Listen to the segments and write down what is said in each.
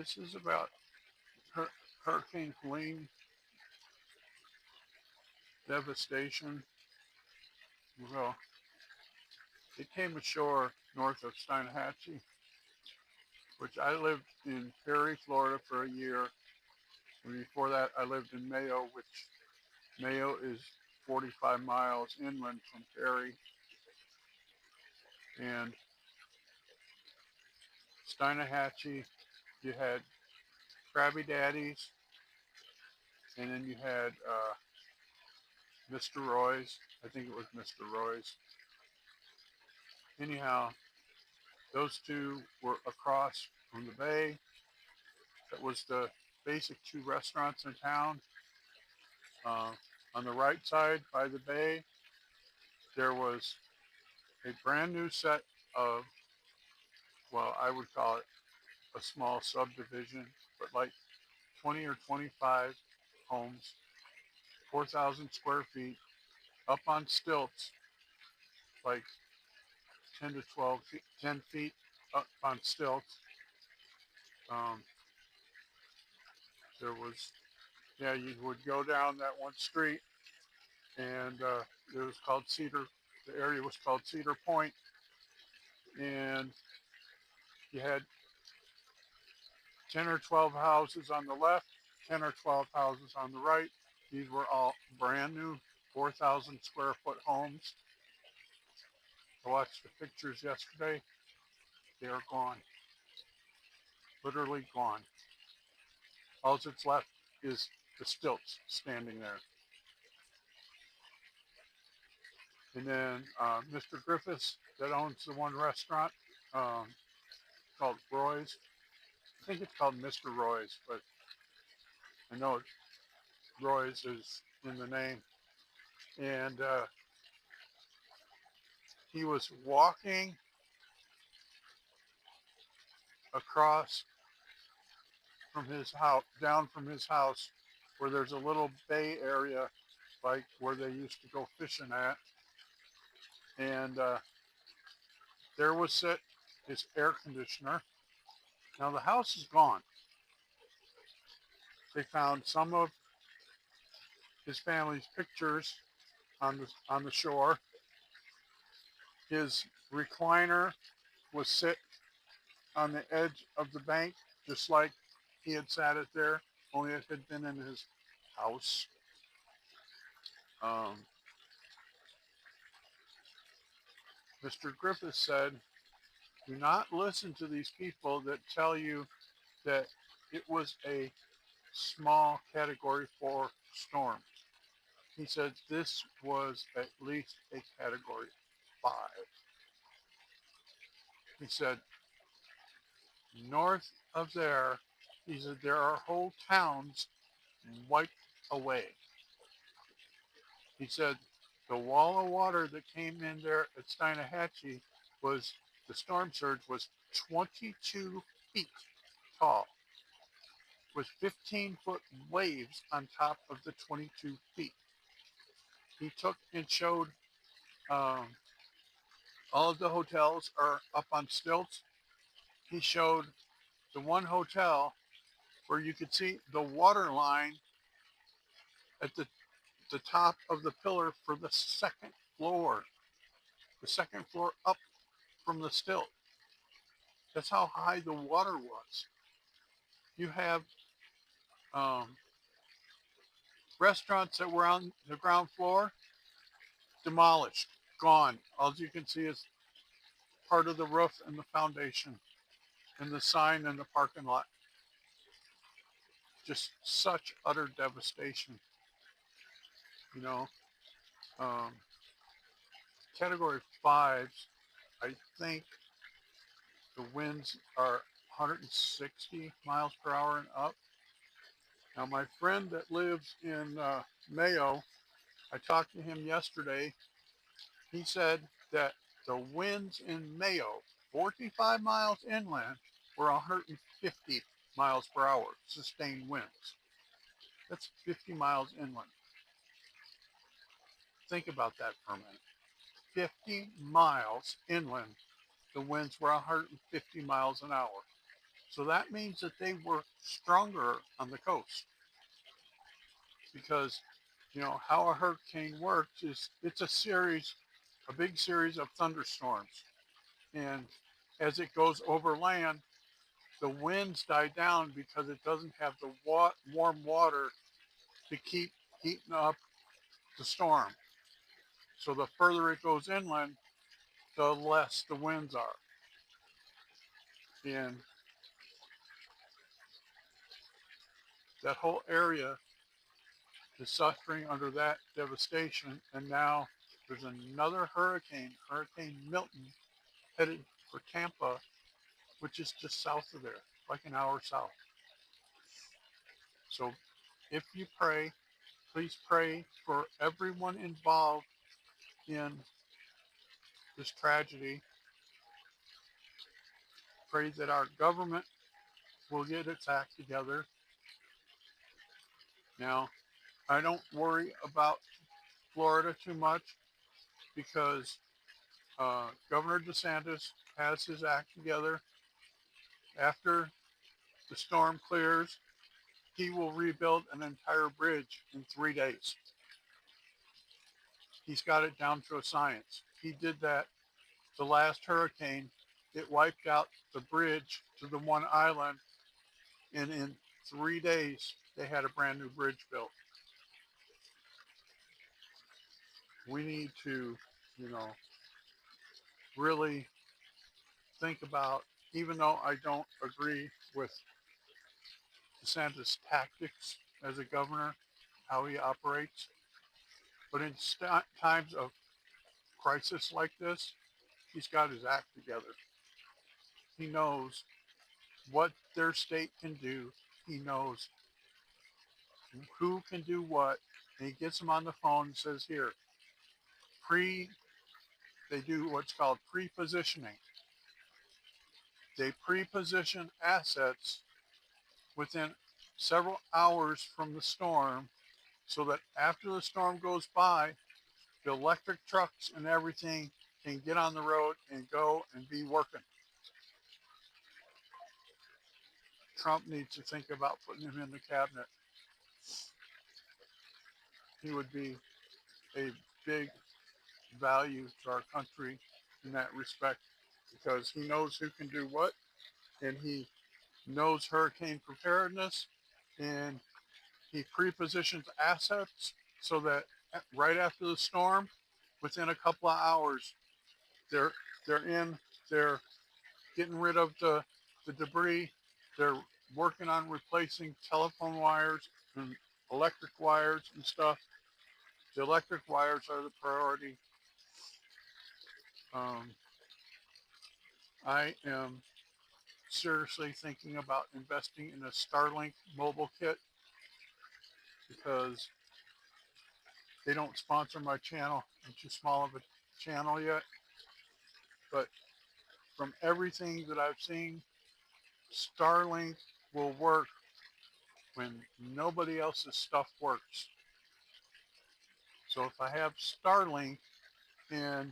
This is about Hurricane Helene devastation. Well, it came ashore north of Steinhatchee, which I lived in Perry, Florida for a year. And before that, I lived in Mayo, which Mayo is 45 miles inland from Perry. And Steinhatchee, you had Crabby Daddies, and then you had Mr. Roy's. I think it was Mr. Roy's. Anyhow, those two were across from the bay. That was the basic two restaurants in town. Uh, on the right side by the bay, there was a brand new set of, well, I would call it a small subdivision, but like 20 or 25 homes, 4,000 square feet, up on stilts, like 10 to 12 feet, 10 feet up on stilts. Um, there was, yeah, you would go down that one street, and it was called Cedar. The area was called Cedar Point, and you had 10 or 12 houses on the left, 10 or 12 houses on the right. These were all brand new 4,000 square foot homes. I watched the pictures yesterday. They are gone, literally gone. All that's left is the stilts standing there. And then Mr. Griffiths, that owns the one restaurant um, called Roy's. I think it's called Mr. Roy's, but I know Roy's is in the name. And he was walking across from his house, down from his house, where there's a little bay area, like where they used to go fishing at. And there was his air conditioner. Now the house is gone. They found some of his family's pictures on the shore. His recliner was sit on the edge of the bank, just like he had sat it there, only it had been in his house. Um, Mr. Griffith said, do not listen to these people that tell you that it was a small category 4 storm. He said this was at least a category 5. He said north of there, he said there are whole towns wiped away. He said the wall of water that came in there at Steinhatchee was, the storm surge was 22 feet tall with 15-foot waves on top of the 22 feet. He took and showed um, all of the hotels are up on stilts. He showed the one hotel where you could see the water line at the top of the pillar for the second floor up from the stilt. That's how high the water was. You have um, restaurants that were on the ground floor, demolished, gone. All you can see is part of the roof and the foundation and the sign in the parking lot. Just such utter devastation, you know. Um, Category 5s, I think the winds are 160 miles per hour and up. Now, my friend that lives in Mayo, I talked to him yesterday. He said that the winds in Mayo, 45 miles inland, were 150 miles per hour, sustained winds. That's 50 miles inland. Think about that for a minute. 50 miles inland, the winds were 150 miles an hour. So that means that they were stronger on the coast because, how a hurricane works is it's a big series of thunderstorms. And as it goes over land, the winds die down because it doesn't have the warm water to keep heating up the storm. So the further it goes inland, the less the winds are. And that whole area is suffering under that devastation. And now there's another hurricane, Hurricane Milton, headed for Tampa, which is just south of there, like an hour south. So if you pray, please pray for everyone involved in this tragedy. Pray that our government will get its act together. Now, I don't worry about Florida too much because Governor DeSantis has his act together. After the storm clears, he will rebuild an entire bridge in 3 days. He's got it down to a science. He did that the last hurricane. It wiped out the bridge to the one island, and in 3 days, they had a brand new bridge built. We need to, you know, really think about, even though I don't agree with DeSantis' tactics as a governor, how he operates, but in times of crisis like this, he's got his act together. He knows what their state can do. He knows who can do what, and he gets them on the phone and says, "Here, pre." They do what's called pre-positioning. They pre-position assets within several hours from the storm, so that after the storm goes by, the electric trucks and everything can get on the road and go and be working. Trump needs to think about putting him in the cabinet. He would be a big value to our country in that respect because he knows who can do what, and he knows hurricane preparedness, and he pre-positions assets so that right after the storm, within a couple of hours, they're they're in, they're getting rid of the debris, they're working on replacing telephone wires and electric wires and stuff. The electric wires are the priority. Um, I am seriously thinking about investing in a Starlink mobile kit because they don't sponsor my channel. I'm too small of a channel yet. But from everything that I've seen, Starlink will work when nobody else's stuff works. So if I have Starlink and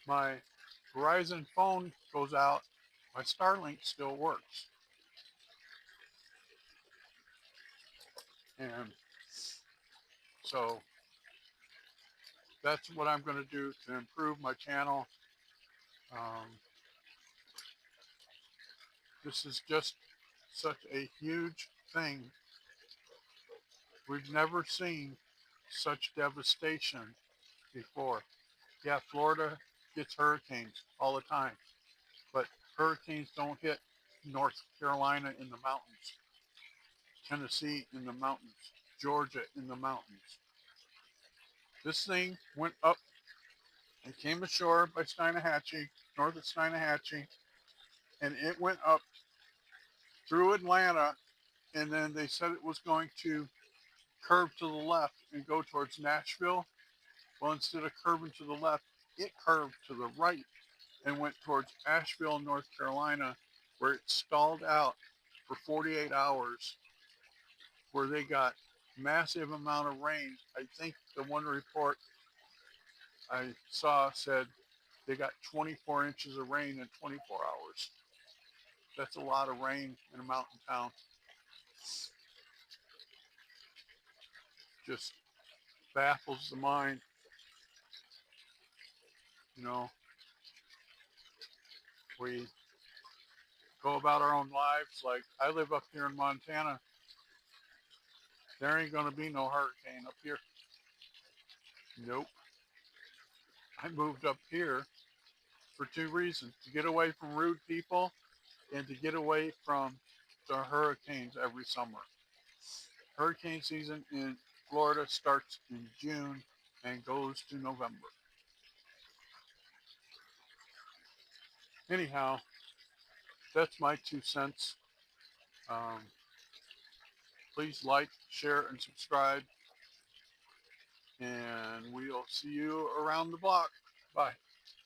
my Verizon phone goes out, my Starlink still works. And so that's what I'm going to do to improve my channel. Um, this is just such a huge thing. We've never seen such devastation before. Yeah, Florida gets hurricanes all the time, but hurricanes don't hit North Carolina in the mountains, Tennessee in the mountains, Georgia in the mountains. This thing went up and came ashore by Steinhatchee, north of Steinhatchee, and it went up through Atlanta, and then they said it was going to curve to the left and go towards Nashville. Well, instead of curving to the left, it curved to the right and went towards Asheville, North Carolina, where it stalled out for 48 hours, where they got massive amount of rain. I think the one report I saw said they got 24 inches of rain in 24 hours. That's a lot of rain in a mountain town. Just baffles the mind. You know, we go about our own lives. Like I live up here in Montana. There ain't gonna be no hurricane up here. Nope. I moved up here for two reasons: to get away from rude people and to get away from the hurricanes every summer. Hurricane season in Florida starts in June and goes to November. Anyhow, that's my 2 cents. Um, please like, share, and subscribe, and we'll see you around the block. Bye.